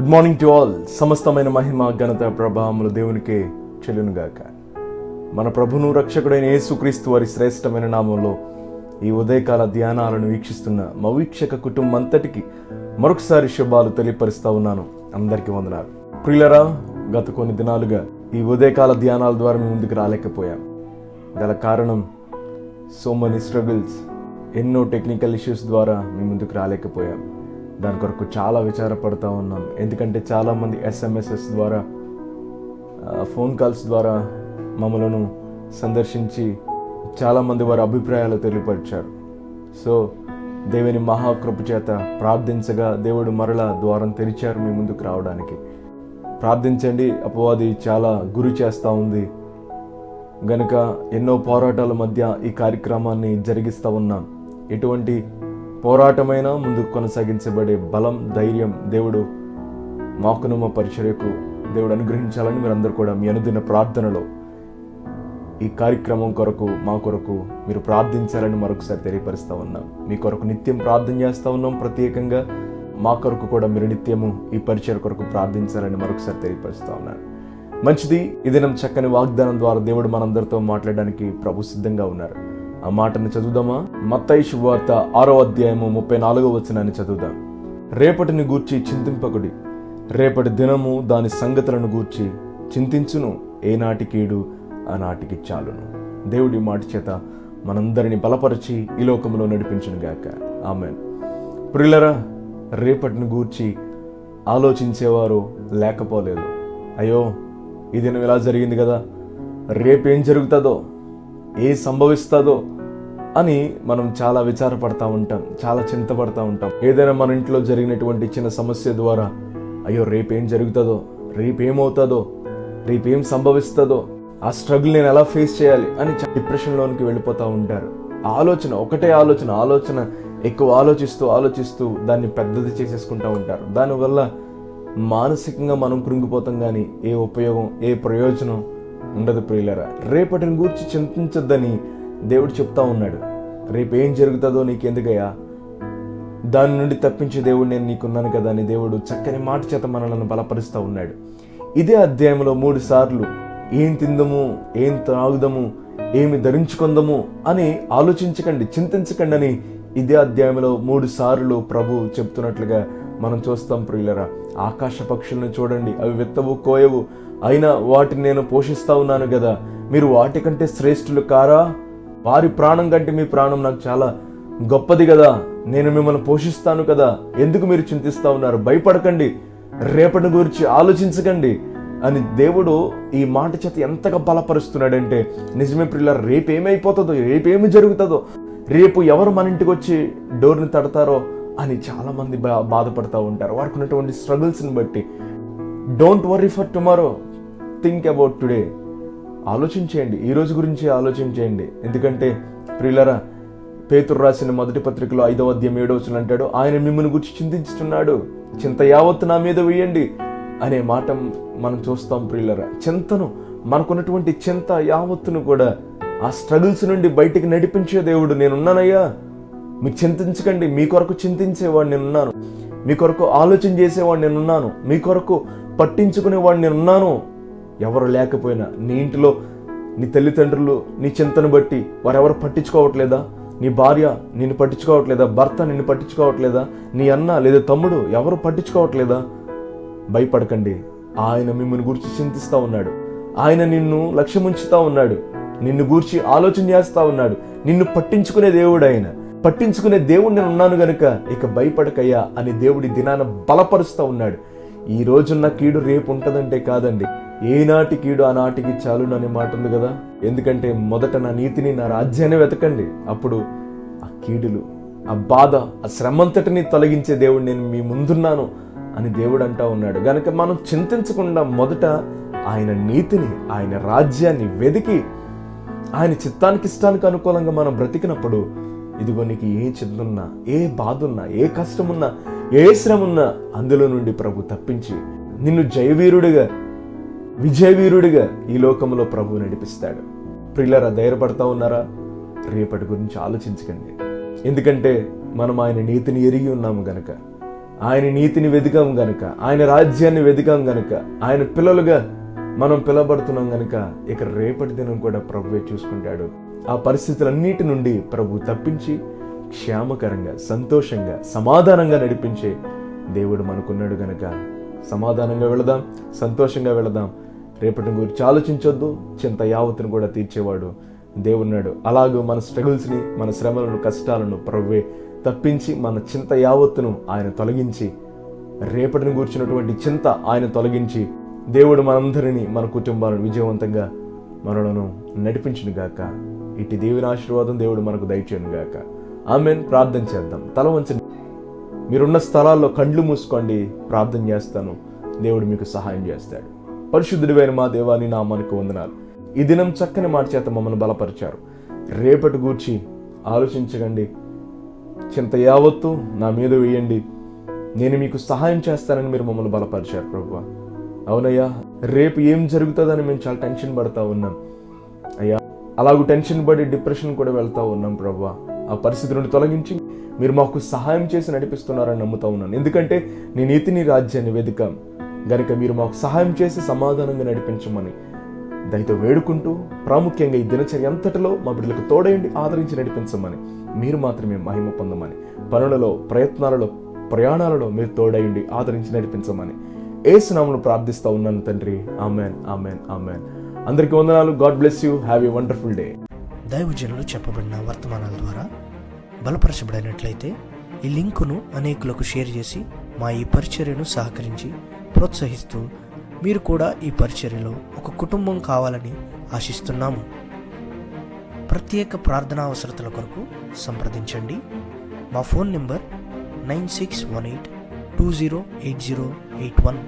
Good morning to all. సమస్తమైన మహిమ ఘనత ప్రభావములు దేవునికే చెల్లునుగాక. మన ప్రభును రక్షకుడైన యేసుక్రీస్తు వారి శ్రేష్టమైన నామంలో ఈ ఉదయకాల ధ్యానాలను వీక్షిస్తున్న మా వీక్షక కుటుంబం అంతటికి మరొకసారి శుభాలు తెలియపరుస్తూ ఉన్నాను. అందరికీ వందనాలు. ప్రియులరా, గత కొన్ని దినాలుగా ఈ ఉదయకాల ధ్యానాల ద్వారా మేము ముందుకు రాలేకపోయాం. గల కారణం సో మెనీ స్ట్రగుల్స్, ఎన్నో టెక్నికల్ ఇష్యూస్ ద్వారా మేము ముందుకు రాలేకపోయాం. దాని కొరకు చాలా విచారపడుతూ ఉన్నాం. ఎందుకంటే చాలామంది ఎస్ఎంఎస్ఎస్ ద్వారా, ఫోన్ కాల్స్ ద్వారా మమ్మలను సందర్శించి చాలామంది వారి అభిప్రాయాలు తెలియపరిచారు. సో దేవుని మహాకృప చేత ప్రార్థించగా దేవుడు మరలా ద్వారం తెరిచారు మీ ముందుకు రావడానికి. ప్రార్థించండి. అపవాది చాలా గురి చేస్తూ ఉంది గనుక ఎన్నో పోరాటాల మధ్య ఈ కార్యక్రమాన్ని జరిగిస్తూ ఉన్నాం. ఎటువంటి పోరాటమైన ముందుకు కొనసాగించబడే బలం, ధైర్యం దేవుడు మాకును మా పరిచర్యకు దేవుడు అనుగ్రహించాలని మీరందరూ కూడా మీ అనుదిన ప్రార్థనలో ఈ కార్యక్రమం కొరకు, మా కొరకు మీరు ప్రార్థించాలని మరొకసారి తెలియపరుస్తూ ఉన్నాం. మీ కొరకు నిత్యం ప్రార్థన చేస్తూ ఉన్నాం. ప్రత్యేకంగా మా కొరకు కూడా మీరు నిత్యము ఈ పరిచర్య కొరకు ప్రార్థించాలని మరొకసారి తెలియపరుస్తూ ఉన్నాను. మంచిది. ఈ దినం చక్కని వాగ్దానం ద్వారా దేవుడు మనందరితో మాట్లాడడానికి ప్రభు సిద్ధంగా ఉన్నారు. ఆ మాటను చదువుదామా? మత్తయి శుభవార్త 6వ అధ్యాయము 34వ వచనాన్ని చదువుదాం. రేపటిని గూర్చి చింతింపకుడి, రేపటి దినము దాని సంగతులను గూర్చి చింతించును, ఏనాటి కీడు ఆనాటికి చాలును. దేవుడి మాట చేత మనందరిని బలపరిచి ఈ లోకంలో నడిపించును గాక. ఆమేన్. ప్రియులరా, రేపటిని గూర్చి ఆలోచించేవారు లేకపోలేదు. అయ్యో, ఈ దినం ఇలా జరిగింది కదా, రేపేం జరుగుతుందో, ఏ సంభవిస్తుందో అని మనం చాలా విచారపడతా ఉంటాం, చాలా చింతపడతా ఉంటాం. ఏదైనా మన ఇంట్లో జరిగినటువంటి చిన్న సమస్య ద్వారా అయ్యో రేపేం జరుగుతుందో, రేపేమవుతుందో, రేపేం సంభవిస్తుందో, ఆ స్ట్రగుల్ నేను ఎలా ఫేస్ చేయాలి అని డిప్రెషన్లోనికి వెళ్ళిపోతూ ఉంటారు. ఒకటే ఆలోచన ఎక్కువ ఆలోచిస్తూ దాన్ని పెద్దది చేసేసుకుంటూ ఉంటారు. దానివల్ల మానసికంగా మనం కృంగిపోతాం, కానీ ఏ ఉపయోగం, ఏ ప్రయోజనం ఉండదు. ప్రియులరా, రేపటిని గూర్చి చింతించొద్దని దేవుడు చెప్తా ఉన్నాడు. రేపేం జరుగుతుందో నీకెందుకయ్యా, దాని నుండి తప్పించే దేవుడు నేను నీకున్నాను కదా అని దేవుడు చక్కని మాట చేత మనల్ని బలపరుస్తూ ఉన్నాడు. ఇదే అధ్యాయంలో 3 సార్లు ఏం తిందము, ఏం త్రాగుదము, ఏమి ధరించుకుందాము అని ఆలోచించకండి, చింతించకండి అని ఇదే అధ్యాయంలో 3 సార్లు ప్రభు చెప్తున్నట్లుగా మనం చూస్తాం. ప్రియులరా, ఆకాశ పక్షులను చూడండి, అవి విత్తవు, కోయవు, అయినా వాటిని నేను పోషిస్తా ఉన్నాను కదా, మీరు వాటికంటే శ్రేష్ఠులు కారా? వారి ప్రాణం కంటే మీ ప్రాణం నాకు చాలా గొప్పది కదా, నేను మిమ్మల్ని పోషిస్తాను కదా, ఎందుకు మీరు చింతిస్తా ఉన్నారు? భయపడకండి, రేపటి గురించి ఆలోచించకండి అని దేవుడు ఈ మాట చేత ఎంతగా బలపరుస్తున్నాడంటే, నిజమే ప్రియులారా, రేపు ఏమైపోతుందో, రేపేమి జరుగుతుందో, రేపు ఎవరు మన ఇంటికి వచ్చి డోర్ని తడతారో అని చాలామంది బాధపడుతూ ఉంటారు వారికి ఉన్నటువంటి స్ట్రగుల్స్ని బట్టి. Don't worry for tomorrow, think about today. ఆలోచించేయండి, ఈ రోజు గురించి ఆలోచించేయండి. ఎందుకంటే ప్రియులరా, పేతురు రాసిన మొదటి పత్రికలో 5వ అధ్యాయం 7వ వచనం అంటాడు, ఆయన మిమ్మల్ని గురించి చింతించుతున్నాడు, చింత యావత్తు నా మీద వేయండి అనే మాట మనం చూస్తాం. ప్రియులరా, మనకున్నటువంటి చింత యావత్తును కూడా ఆ స్ట్రగుల్స్ నుండి బయటికి నడిపించే దేవుడు నేనున్నానయ్యా, మీకు చింతించకండి, మీ కొరకు చింతించేవాడు నేనున్నాను, మీ కొరకు ఆలోచన చేసేవాడు నేనున్నాను, మీ కొరకు పట్టించుకునేవాడు నేనున్నాను. ఎవరు లేకపోయినా నీ ఇంటిలో నీ తల్లిదండ్రులు నీ చింతను బట్టి వారెవరు పట్టించుకోవట్లేదా? నీ భార్య నిన్ను పట్టించుకోవట్లేదా? భర్త నిన్ను పట్టించుకోవట్లేదా? నీ అన్న లేదా తమ్ముడు ఎవరు పట్టించుకోవట్లేదా? భయపడకండి, ఆయన మిమ్మల్ని గురించి చింతిస్తూ ఉన్నాడు, ఆయన నిన్ను లక్ష్యముంచుతా ఉన్నాడు, నిన్ను గూర్చి ఆలోచన చేస్తూ ఉన్నాడు, నిన్ను పట్టించుకునే దేవుడు ఆయన. పట్టించుకునే దేవుడు నేను ఉన్నాను గనుక ఇక భయపడకయ్యా అని దేవుడి దినాన బలపరుస్తూ ఉన్నాడు. ఈ రోజున్న కీడు రేపు ఉంటుందంటే కాదండి, ఏనాటి కీడు ఆనాటికి చాలును అనే మాట ఉంది కదా. ఎందుకంటే మొదట నా నీతిని, నా రాజ్యాన్ని వెతకండి, అప్పుడు ఆ కీడులు, ఆ బాధ, ఆ శ్రమంతటిని తొలగించే దేవుడు నేను మీ ముందున్నాను అని దేవుడు అంటా ఉన్నాడు. గనక మనం చింతించకుండా మొదట ఆయన నీతిని, ఆయన రాజ్యాన్ని వెతికి ఆయన చిత్తానికి, ఇష్టానికి అనుకూలంగా మనం బ్రతికినప్పుడు ఇదిగో నీకు ఏ చింతున్నా, ఏ బాధ ఉన్నా, ఏ కష్టమున్నా, ఏ శ్రమ ఉన్నా అందులో నుండి ప్రభు తప్పించి నిన్ను జయవీరుడిగా, విజయవీరుడిగా ఈ లోకంలో ప్రభు నడిపిస్తాడు. ప్రియులారా, ధైర్యపడతా ఉన్నారా? రేపటి గురించి ఆలోచించకండి. ఎందుకంటే మనం ఆయన నీతిని ఎరిగి ఉన్నాము గనక ఆయన నీతిని వెదికాం గనుక, ఆయన రాజ్యాన్ని వెదికాం గనుక, ఆయన పిల్లలుగా మనం పిలవబడుతున్నాం గనుక ఇక రేపటి దినం కూడా ప్రభువే చూసుకుంటాడు. ఆ పరిస్థితులన్నిటి నుండి ప్రభు తప్పించి క్షేమకరంగా, సంతోషంగా, సమాధానంగా నడిపించే దేవుడు మనకున్నాడు గనక సమాధానంగా వెళదాం, సంతోషంగా వెళదాం. రేపటి గురించి ఆలోచించొద్దు, చింత యావత్తును కూడా తీర్చేవాడు దేవుడున్నాడు. అలాగూ మన స్ట్రగుల్స్ని, మన శ్రమలను, కష్టాలను ప్రభువే తప్పించి మన చింత యావత్తును ఆయన తొలగించి, రేపటిని కూర్చున్నటువంటి చింత ఆయన తొలగించి దేవుడు మనందరినీ, మన కుటుంబాలను విజయవంతంగా మనలను నడిపించును గాక. ఇటు దేవుని ఆశీర్వాదం దేవుడు మనకు దయచేయను గాక. ఆమేన్. ప్రార్థన చేద్దాం. తల వంచండి. మీరున్న స్థలాల్లో కండ్లు మూసుకోండి. ప్రార్థన చేస్తాను. దేవుడు మీకు సహాయం చేస్తాడు. పరిశుద్ధుడివైన మా దేవా, నీ నామానికి వందనాలు. ఈ దినం చక్కని మాట చేత మమ్మల్ని బలపరిచారు. రేపటి గూర్చి ఆలోచించకండి. చింత యావత్తు నా మీద వేయండి, నేను మీకు సహాయం చేస్తానని మీరు మమ్మల్ని బలపరిచారు ప్రభువా. అవునయ్యా, రేపు ఏం జరుగుతుందని మేము చాలా టెన్షన్ పడతా ఉన్నాం అయ్యా. అలాగూ టెన్షన్ పడి డిప్రెషన్ కూడా వెళ్తా ఉన్నాం ప్రభువా. ఆ పరిస్థితి నుండి తొలగించి మీరు మాకు సహాయం చేసి నడిపిస్తున్నారని నమ్ముతా ఉన్నాను. ఎందుకంటే నీ నీతిని, రాజ్యాన్ని వెదికాం గనుక మీరు మాకు సహాయం చేసి సమాధానంగా నడిపించమని దయతో వేడుకుంటూ, ప్రాముఖ్యంగా ఈ దినచర్య అంతటిలో మా బిడ్డలకు తోడేయండి, ఆదరించి నడిపించమని, మీరు మాత్రమే మహిమ పొందమని, పనులలో, ప్రయత్నాలలో, ప్రయాణాలలో మీరు తోడయండి, ఆదరించి నడిపించమని యేసు నామములో ప్రార్థిస్తా ఉన్నాను తండ్రి. Amen, amen, amen. అందరికీ వందనాలు. God bless you. Have a wonderful day. దైవజనులు చెప్పబడిన వర్తమానాల ద్వారా బలపరచబడినట్లయితే ఈ లింకును అనేకులకు షేర్ చేసి మా ఈ పరిచర్యను సహకరించి ప్రోత్సహిస్తూ మీరు కూడా ఈ పరిచర్యలో ఒక కుటుంబం కావాలని ఆశిస్తున్నాము. ప్రత్యేక ప్రార్థనా అవసరతల కొరకు సంప్రదించండి. మా ఫోన్ నెంబర్ 9618 208081.